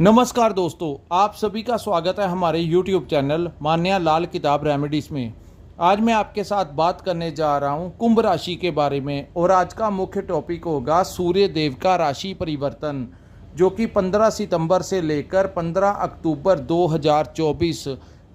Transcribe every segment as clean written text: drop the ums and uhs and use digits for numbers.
नमस्कार दोस्तों, आप सभी का स्वागत है हमारे YouTube चैनल मान्या लाल किताब रेमेडीज़ में। आज मैं आपके साथ बात करने जा रहा हूं कुंभ राशि के बारे में और आज का मुख्य टॉपिक होगा सूर्य देव का राशि परिवर्तन, जो कि 15 सितंबर से लेकर 15 अक्टूबर 2024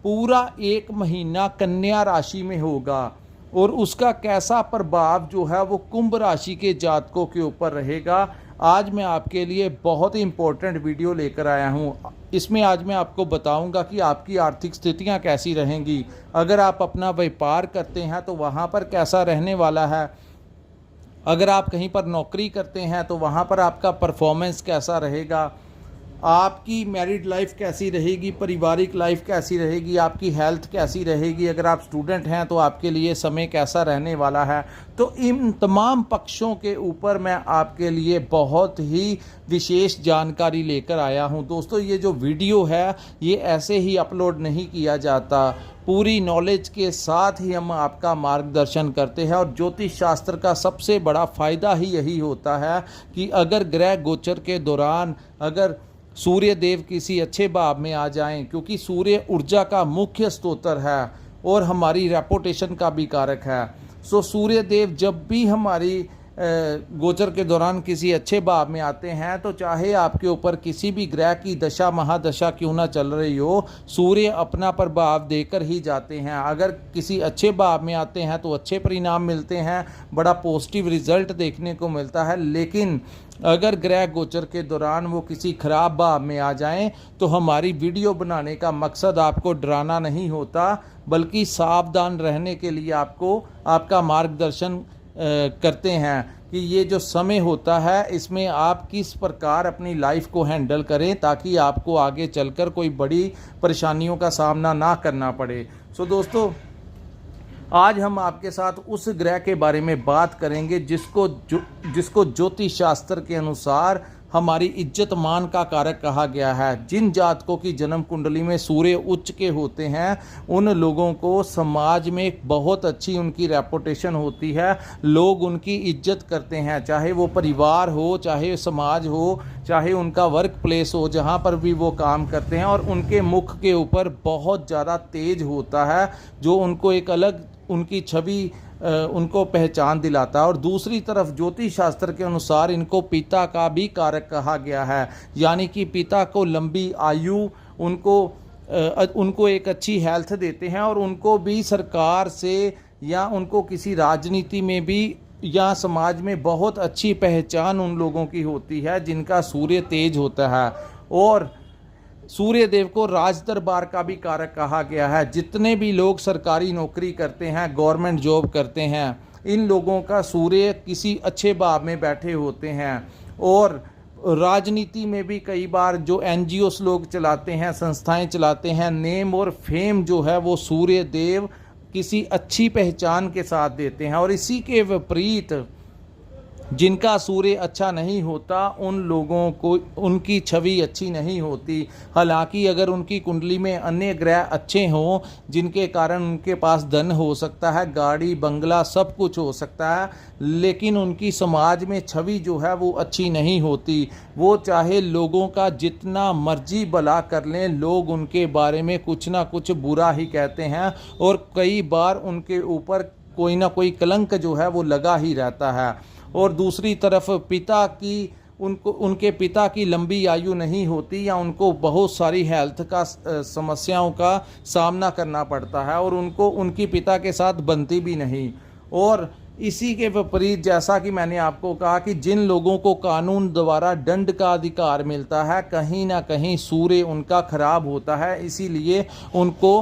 पूरा एक महीना कन्या राशि में होगा और उसका कैसा प्रभाव जो है वो कुंभ राशि के जातकों के ऊपर रहेगा। आज मैं आपके लिए बहुत ही इम्पोर्टेंट वीडियो लेकर आया हूँ। इसमें आज मैं आपको बताऊंगा कि आपकी आर्थिक स्थितियाँ कैसी रहेंगी, अगर आप अपना व्यापार करते हैं तो वहाँ पर कैसा रहने वाला है, अगर आप कहीं पर नौकरी करते हैं तो वहाँ पर आपका परफॉर्मेंस कैसा रहेगा, आपकी मैरिड लाइफ कैसी रहेगी, पारिवारिक लाइफ कैसी रहेगी, आपकी हेल्थ कैसी रहेगी, अगर आप स्टूडेंट हैं तो आपके लिए समय कैसा रहने वाला है। तो इन तमाम पक्षों के ऊपर मैं आपके लिए बहुत ही विशेष जानकारी लेकर आया हूं। दोस्तों, ये जो वीडियो है ये ऐसे ही अपलोड नहीं किया जाता, पूरी नॉलेज के साथ ही हम आपका मार्गदर्शन करते हैं। और ज्योतिष शास्त्र का सबसे बड़ा फ़ायदा ही यही होता है कि अगर ग्रह गोचर के दौरान अगर सूर्य देव किसी अच्छे भाव में आ जाएं, क्योंकि सूर्य ऊर्जा का मुख्य स्रोत है और हमारी रेपुटेशन का भी कारक है। सो सूर्य देव जब भी हमारी गोचर के दौरान किसी अच्छे भाव में आते हैं तो चाहे आपके ऊपर किसी भी ग्रह की दशा महादशा क्यों ना चल रही हो, सूर्य अपना प्रभाव देकर ही जाते हैं। अगर किसी अच्छे भाव में आते हैं तो अच्छे परिणाम मिलते हैं, बड़ा पॉजिटिव रिजल्ट देखने को मिलता है। लेकिन अगर ग्रह गोचर के दौरान वो किसी खराब भाव में आ जाएं तो हमारी वीडियो बनाने का मकसद आपको डराना नहीं होता, बल्कि सावधान रहने के लिए आपको आपका मार्गदर्शन करते हैं कि ये जो समय होता है इसमें आप किस प्रकार अपनी लाइफ को हैंडल करें ताकि आपको आगे चलकर कोई बड़ी परेशानियों का सामना ना करना पड़े। सो दोस्तों, आज हम आपके साथ उस ग्रह के बारे में बात करेंगे जिसको ज्योतिष शास्त्र के अनुसार हमारी इज्जत मान का कारक कहा गया है। जिन जातकों की जन्म कुंडली में सूर्य उच्च के होते हैं उन लोगों को समाज में बहुत अच्छी उनकी रेपुटेशन होती है, लोग उनकी इज्जत करते हैं, चाहे वो परिवार हो, चाहे समाज हो, चाहे उनका वर्क प्लेस हो, जहाँ पर भी वो काम करते हैं। और उनके मुख के ऊपर बहुत ज़्यादा तेज होता है जो उनको एक अलग उनकी छवि उनको पहचान दिलाता है। और दूसरी तरफ ज्योतिष शास्त्र के अनुसार इनको पिता का भी कारक कहा गया है, यानी कि पिता को लंबी आयु, उनको एक अच्छी हेल्थ देते हैं और उनको भी सरकार से या उनको किसी राजनीति में भी या समाज में बहुत अच्छी पहचान उन लोगों की होती है जिनका सूर्य तेज होता है। और सूर्य देव को राज दरबार का भी कारक कहा गया है। जितने भी लोग सरकारी नौकरी करते हैं, गवर्नमेंट जॉब करते हैं, इन लोगों का सूर्य किसी अच्छे भाव में बैठे होते हैं। और राजनीति में भी कई बार जो NGOs लोग चलाते हैं, संस्थाएं चलाते हैं, नेम और फेम जो है वो सूर्य देव किसी अच्छी पहचान के साथ देते हैं। और इसी के विपरीत जिनका सूर्य अच्छा नहीं होता उन लोगों को उनकी छवि अच्छी नहीं होती। हालांकि अगर उनकी कुंडली में अन्य ग्रह अच्छे हों जिनके कारण उनके पास धन हो सकता है, गाड़ी बंगला सब कुछ हो सकता है, लेकिन उनकी समाज में छवि जो है वो अच्छी नहीं होती। वो चाहे लोगों का जितना मर्जी भला कर लें, लोग उनके बारे में कुछ ना कुछ बुरा ही कहते हैं और कई बार उनके ऊपर कोई ना कोई कलंक जो है वो लगा ही रहता है। और दूसरी तरफ उनके पिता की लंबी आयु नहीं होती या उनको बहुत सारी हेल्थ का समस्याओं का सामना करना पड़ता है और उनको उनकी पिता के साथ बनती भी नहीं। और इसी के विपरीत जैसा कि मैंने आपको कहा कि जिन लोगों को कानून द्वारा दंड का अधिकार मिलता है, कहीं ना कहीं सूर्य उनका खराब होता है, इसीलिए उनको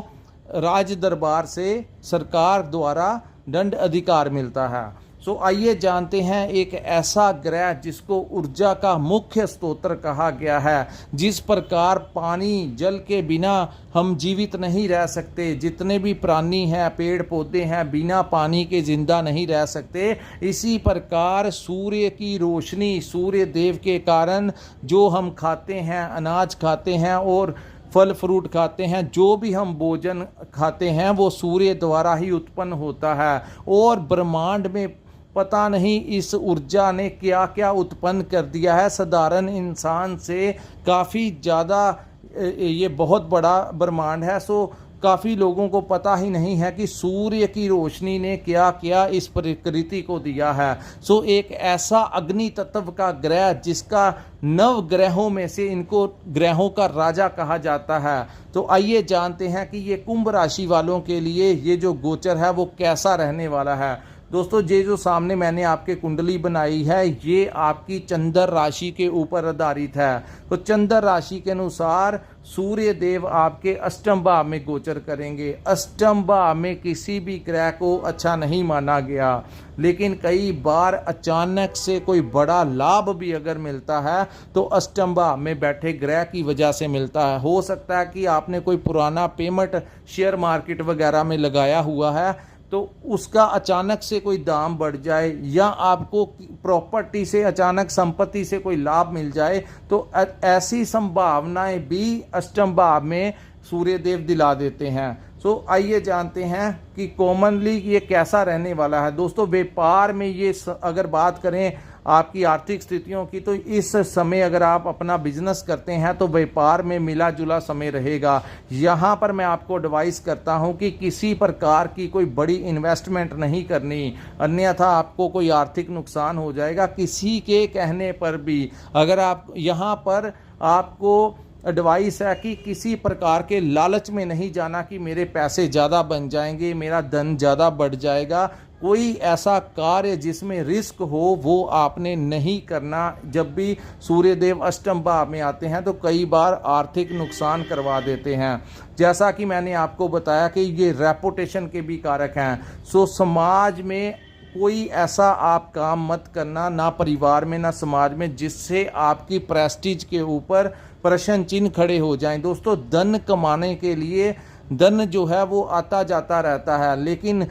राज दरबार से सरकार द्वारा दंड अधिकार मिलता है। सो आइए जानते हैं एक ऐसा ग्रह जिसको ऊर्जा का मुख्य स्रोत कहा गया है। जिस प्रकार पानी जल के बिना हम जीवित नहीं रह सकते, जितने भी प्राणी हैं, पेड़ पौधे हैं, बिना पानी के जिंदा नहीं रह सकते, इसी प्रकार सूर्य की रोशनी, सूर्य देव के कारण जो हम खाते हैं, अनाज खाते हैं और फल फ्रूट खाते हैं, जो भी हम भोजन खाते हैं वो सूर्य द्वारा ही उत्पन्न होता है। और ब्रह्मांड में पता नहीं इस ऊर्जा ने क्या क्या उत्पन्न कर दिया है। साधारण इंसान से काफ़ी ज़्यादा ये बहुत बड़ा ब्रह्मांड है। सो काफ़ी लोगों को पता ही नहीं है कि सूर्य की रोशनी ने क्या क्या इस प्रकृति को दिया है। सो एक ऐसा अग्नि तत्व का ग्रह जिसका नव ग्रहों में से इनको ग्रहों का राजा कहा जाता है। तो आइए जानते हैं कि ये कुंभ राशि वालों के लिए ये जो गोचर है वो कैसा रहने वाला है। दोस्तों, ये जो सामने मैंने आपके कुंडली बनाई है ये आपकी चंद्र राशि के ऊपर आधारित है। तो चंद्र राशि के अनुसार सूर्य देव आपके अष्टम भाव में गोचर करेंगे। अष्टम भाव में किसी भी ग्रह को अच्छा नहीं माना गया, लेकिन कई बार अचानक से कोई बड़ा लाभ भी अगर मिलता है तो अष्टम भाव में बैठे ग्रह की वजह से मिलता है। हो सकता है कि आपने कोई पुराना पेमेंट शेयर मार्केट वगैरह में लगाया हुआ है तो उसका अचानक से कोई दाम बढ़ जाए, या आपको प्रॉपर्टी से अचानक संपत्ति से कोई लाभ मिल जाए, तो ऐसी संभावनाएं भी अष्टम भाव में सूर्य देव दिला देते हैं। सो आइए जानते हैं कि कॉमनली ये कैसा रहने वाला है। दोस्तों, व्यापार में ये अगर बात करें आपकी आर्थिक स्थितियों की, तो इस समय अगर आप अपना बिजनेस करते हैं तो व्यापार में मिला जुला समय रहेगा। यहाँ पर मैं आपको एडवाइस करता हूँ कि किसी प्रकार की कोई बड़ी इन्वेस्टमेंट नहीं करनी, अन्यथा आपको कोई आर्थिक नुकसान हो जाएगा किसी के कहने पर भी। अगर आप यहाँ पर आपको एडवाइस है कि किसी प्रकार के लालच में नहीं जाना कि मेरे पैसे ज़्यादा बन जाएंगे, मेरा धन ज़्यादा बढ़ जाएगा। कोई ऐसा कार्य जिसमें रिस्क हो वो आपने नहीं करना। जब भी सूर्यदेव अष्टम भाव में आते हैं तो कई बार आर्थिक नुकसान करवा देते हैं। जैसा कि मैंने आपको बताया कि ये रेपुटेशन के भी कारक हैं। सो समाज में कोई ऐसा आप काम मत करना, ना परिवार में ना समाज में, जिससे आपकी प्रेस्टीज के ऊपर प्रश्न चिन्ह खड़े हो जाएं। दोस्तों, धन कमाने के लिए धन जो है वो आता जाता रहता है, लेकिन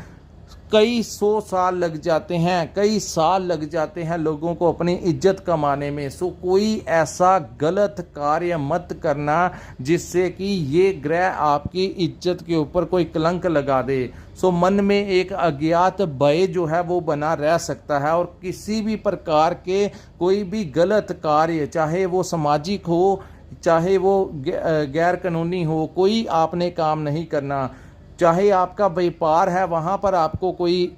कई 100 साल लग जाते हैं, कई साल लग जाते हैं लोगों को अपनी इज्जत कमाने में। सो कोई ऐसा गलत कार्य मत करना जिससे कि ये ग्रह आपकी इज्जत के ऊपर कोई कलंक लगा दे। सो मन में एक अज्ञात भय जो है वो बना रह सकता है, और किसी भी प्रकार के कोई भी गलत कार्य, चाहे वो सामाजिक हो चाहे वो गैर कानूनी हो, कोई आपने काम नहीं करना। चाहे आपका व्यापार है, वहाँ पर आपको कोई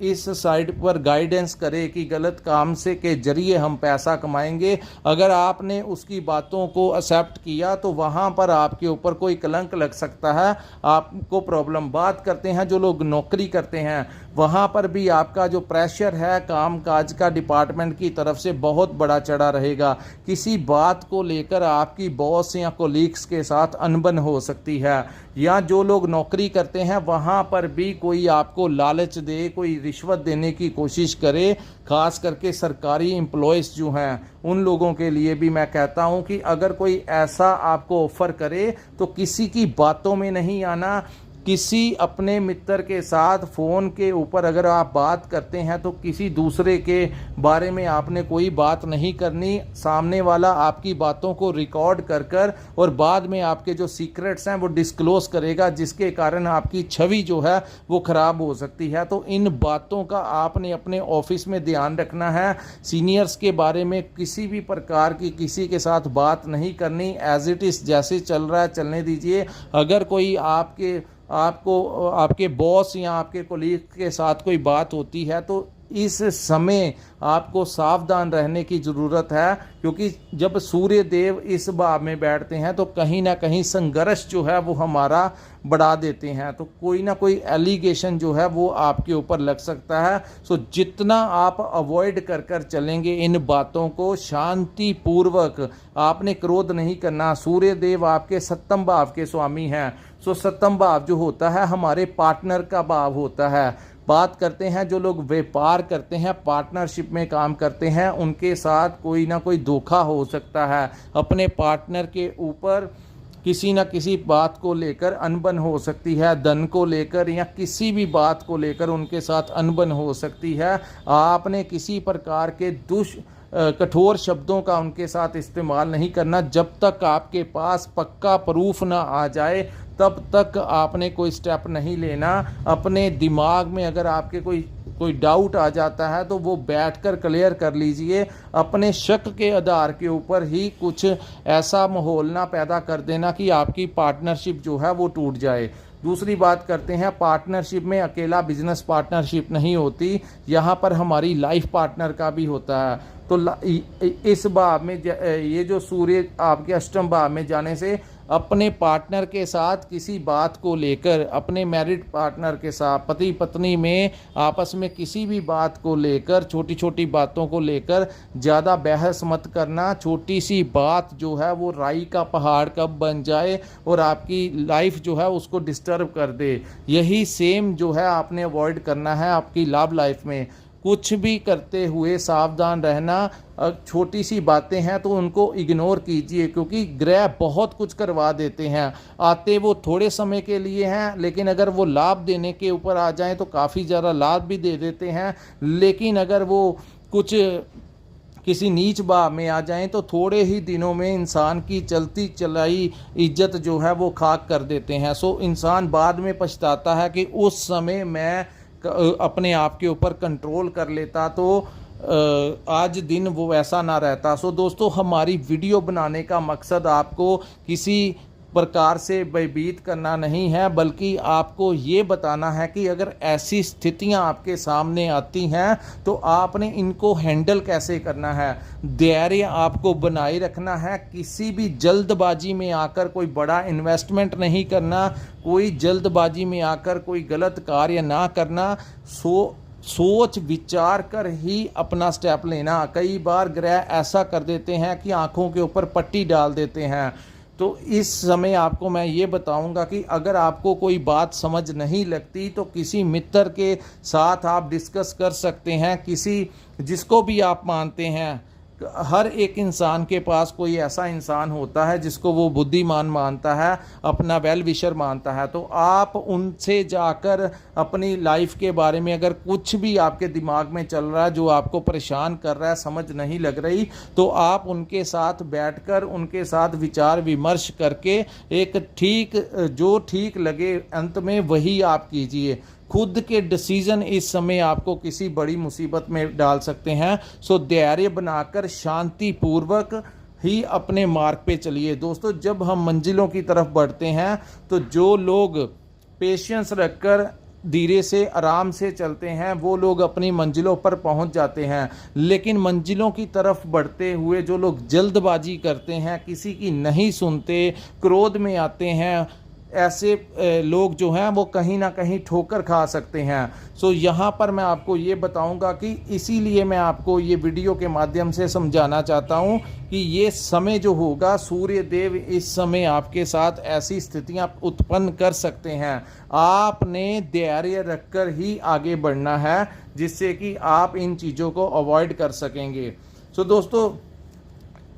इस साइड पर गाइडेंस करे कि गलत काम से के जरिए हम पैसा कमाएंगे, अगर आपने उसकी बातों को एक्सेप्ट किया तो वहाँ पर आपके ऊपर कोई कलंक लग सकता है, आपको प्रॉब्लम। बात करते हैं जो लोग नौकरी करते हैं, वहाँ पर भी आपका जो प्रेशर है काम काज का डिपार्टमेंट की तरफ से बहुत बड़ा चढ़ा रहेगा। किसी बात को लेकर आपकी बॉस या कोलीग्स के साथ अनबन हो सकती है। या जो लोग नौकरी करते हैं वहाँ पर भी कोई आपको लालच दे, कोई रिश्वत देने की कोशिश करे। खास करके सरकारी एम्प्लॉयज़ जो हैं उन लोगों के लिए भी मैं कहता हूं कि अगर कोई ऐसा आपको ऑफर करे तो किसी की बातों में नहीं आना। किसी अपने मित्र के साथ फ़ोन के ऊपर अगर आप बात करते हैं तो किसी दूसरे के बारे में आपने कोई बात नहीं करनी। सामने वाला आपकी बातों को रिकॉर्ड कर और बाद में आपके जो सीक्रेट्स हैं वो डिस्क्लोज करेगा, जिसके कारण आपकी छवि जो है वो ख़राब हो सकती है। तो इन बातों का आपने अपने ऑफिस में ध्यान रखना है। सीनियर्स के बारे में किसी भी प्रकार की किसी के साथ बात नहीं करनी। एज इट इज़ जैसे चल रहा है चलने दीजिए। अगर कोई आपके बॉस या आपके कोलीग के साथ कोई बात होती है तो इस समय आपको सावधान रहने की ज़रूरत है, क्योंकि जब सूर्य देव इस भाव में बैठते हैं तो कहीं ना कहीं संघर्ष जो है वो हमारा बढ़ा देते हैं। तो कोई ना कोई एलिगेशन जो है वो आपके ऊपर लग सकता है। सो जितना आप अवॉइड कर चलेंगे इन बातों को, शांति पूर्वक, आपने क्रोध नहीं करना। सूर्य देव आपके सप्तम भाव के स्वामी हैं। सो सप्तम भाव जो होता है हमारे पार्टनर का भाव होता है। बात करते हैं जो लोग व्यापार करते हैं, पार्टनरशिप में काम करते हैं, उनके साथ कोई ना कोई धोखा हो सकता है। अपने पार्टनर के ऊपर किसी न किसी बात को लेकर अनबन हो सकती है, धन को लेकर या किसी भी बात को लेकर उनके साथ अनबन हो सकती है। आपने किसी प्रकार के कठोर शब्दों का उनके साथ इस्तेमाल नहीं करना। जब तक आपके पास पक्का प्रूफ ना आ जाए तब तक आपने कोई स्टेप नहीं लेना। अपने दिमाग में अगर आपके कोई कोई डाउट आ जाता है तो वो बैठकर क्लियर कर लीजिए। अपने शक के आधार के ऊपर ही कुछ ऐसा माहौल ना पैदा कर देना कि आपकी पार्टनरशिप जो है वो टूट जाए। दूसरी बात करते हैं, पार्टनरशिप में अकेला बिजनेस पार्टनरशिप नहीं होती, यहाँ पर हमारी लाइफ पार्टनर का भी होता है। तो इस भाव में ये जो सूर्य आपके अष्टम भाव में जाने से अपने पार्टनर के साथ किसी बात को लेकर, अपने मैरिड पार्टनर के साथ, पति पत्नी में आपस में किसी भी बात को लेकर, छोटी छोटी बातों को लेकर ज़्यादा बहस मत करना। छोटी सी बात जो है वो राई का पहाड़ कब बन जाए और आपकी लाइफ जो है उसको डिस्टर्ब कर दे, यही सेम जो है आपने अवॉइड करना है आपकी लव लाइफ में। कुछ भी करते हुए सावधान रहना। छोटी सी बातें हैं तो उनको इग्नोर कीजिए, क्योंकि ग्रह बहुत कुछ करवा देते हैं। आते वो थोड़े समय के लिए हैं, लेकिन अगर वो लाभ देने के ऊपर आ जाएं तो काफ़ी ज़्यादा लाभ भी दे देते हैं। लेकिन अगर वो कुछ किसी नीच भाव में आ जाएं तो थोड़े ही दिनों में इंसान की चलती चलाई इज्जत जो है वो खाक कर देते हैं। सो इंसान बाद में पछताता है कि उस समय मैं अपने आप के ऊपर कंट्रोल कर लेता तो आज दिन वो वैसा ना रहता। सो दोस्तों, हमारी वीडियो बनाने का मकसद आपको किसी प्रकार से भयभीत करना नहीं है, बल्कि आपको ये बताना है कि अगर ऐसी स्थितियां आपके सामने आती हैं तो आपने इनको हैंडल कैसे करना है। धैर्य आपको बनाए रखना है। किसी भी जल्दबाजी में आकर कोई बड़ा इन्वेस्टमेंट नहीं करना, कोई जल्दबाजी में आकर कोई गलत कार्य ना करना। सोच विचार कर ही अपना स्टेप लेना। कई बार ग्रह ऐसा कर देते हैं कि आंखों के ऊपर पट्टी डाल देते हैं। तो इस समय आपको मैं ये बताऊंगा कि अगर आपको कोई बात समझ नहीं लगती तो किसी मित्र के साथ आप डिस्कस कर सकते हैं, किसी जिसको भी आप मानते हैं। हर एक इंसान के पास कोई ऐसा इंसान होता है जिसको वो बुद्धिमान मानता है, अपना वेल विशर मानता है। तो आप उनसे जाकर अपनी लाइफ के बारे में अगर कुछ भी आपके दिमाग में चल रहा है जो आपको परेशान कर रहा है, समझ नहीं लग रही, तो आप उनके साथ बैठकर उनके साथ विचार विमर्श करके एक जो ठीक लगे अंत में वही आप कीजिए। खुद के डिसीजन इस समय आपको किसी बड़ी मुसीबत में डाल सकते हैं। सो धैर्य बनाकर शांति पूर्वक ही अपने मार्ग पे चलिए। दोस्तों, जब हम मंजिलों की तरफ बढ़ते हैं तो जो लोग पेशेंस रखकर धीरे से आराम से चलते हैं वो लोग अपनी मंजिलों पर पहुंच जाते हैं। लेकिन मंजिलों की तरफ बढ़ते हुए जो लोग जल्दबाजी करते हैं, किसी की नहीं सुनते, क्रोध में आते हैं, ऐसे लोग जो हैं वो कहीं ना कहीं ठोकर खा सकते हैं। सो यहाँ पर मैं आपको ये बताऊंगा कि इसीलिए मैं आपको ये वीडियो के माध्यम से समझाना चाहता हूँ कि ये समय जो होगा, सूर्य देव इस समय आपके साथ ऐसी स्थितियाँ उत्पन्न कर सकते हैं। आपने धैर्य रखकर ही आगे बढ़ना है, जिससे कि आप इन चीज़ों को अवॉइड कर सकेंगे। सो दोस्तों,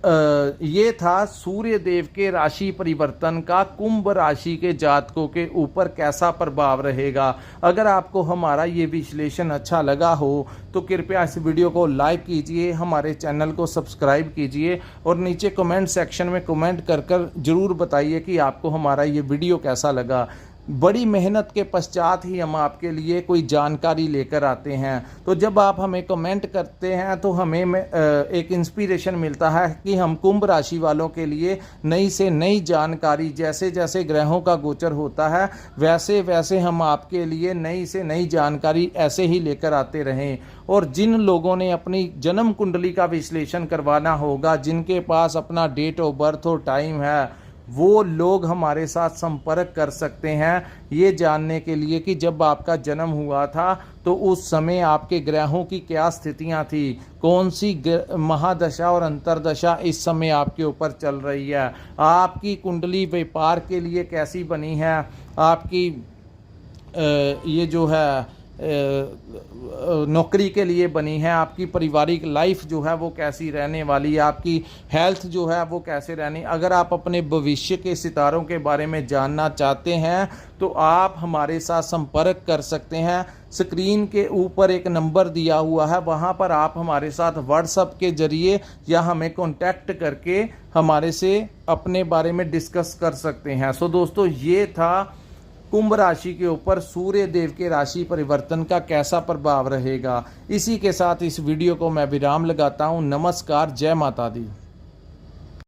ये था सूर्य देव के राशि परिवर्तन का कुंभ राशि के जातकों के ऊपर कैसा प्रभाव रहेगा। अगर आपको हमारा ये विश्लेषण अच्छा लगा हो तो कृपया इस वीडियो को लाइक कीजिए, हमारे चैनल को सब्सक्राइब कीजिए और नीचे कमेंट सेक्शन में कमेंट कर जरूर बताइए कि आपको हमारा ये वीडियो कैसा लगा। बड़ी मेहनत के पश्चात ही हम आपके लिए कोई जानकारी लेकर आते हैं। तो जब आप हमें कमेंट करते हैं तो हमें एक इंस्पिरेशन मिलता है कि हम कुंभ राशि वालों के लिए नई से नई जानकारी, जैसे जैसे ग्रहों का गोचर होता है वैसे वैसे हम आपके लिए नई से नई जानकारी ऐसे ही लेकर आते रहें। और जिन लोगों ने अपनी जन्म कुंडली का विश्लेषण करवाना होगा, जिनके पास अपना डेट ऑफ बर्थ और टाइम है, वो लोग हमारे साथ संपर्क कर सकते हैं ये जानने के लिए कि जब आपका जन्म हुआ था तो उस समय आपके ग्रहों की क्या स्थितियां थी, कौन सी महादशा और अंतरदशा इस समय आपके ऊपर चल रही है, आपकी कुंडली व्यापार के लिए कैसी बनी है, आपकी ये जो है नौकरी के लिए बनी है, आपकी पारिवारिक लाइफ जो है वो कैसी रहने वाली है, आपकी हेल्थ जो है वो कैसे रहनी। अगर आप अपने भविष्य के सितारों के बारे में जानना चाहते हैं तो आप हमारे साथ संपर्क कर सकते हैं। स्क्रीन के ऊपर एक नंबर दिया हुआ है, वहाँ पर आप हमारे साथ व्हाट्सएप के जरिए या हमें कॉन्टैक्ट करके हमारे से अपने बारे में डिस्कस कर सकते हैं। सो दोस्तों, ये था कुंभ राशि के ऊपर सूर्य देव के राशि परिवर्तन का कैसा प्रभाव रहेगा। इसी के साथ इस वीडियो को मैं विराम लगाता हूँ। नमस्कार, जय माता दी।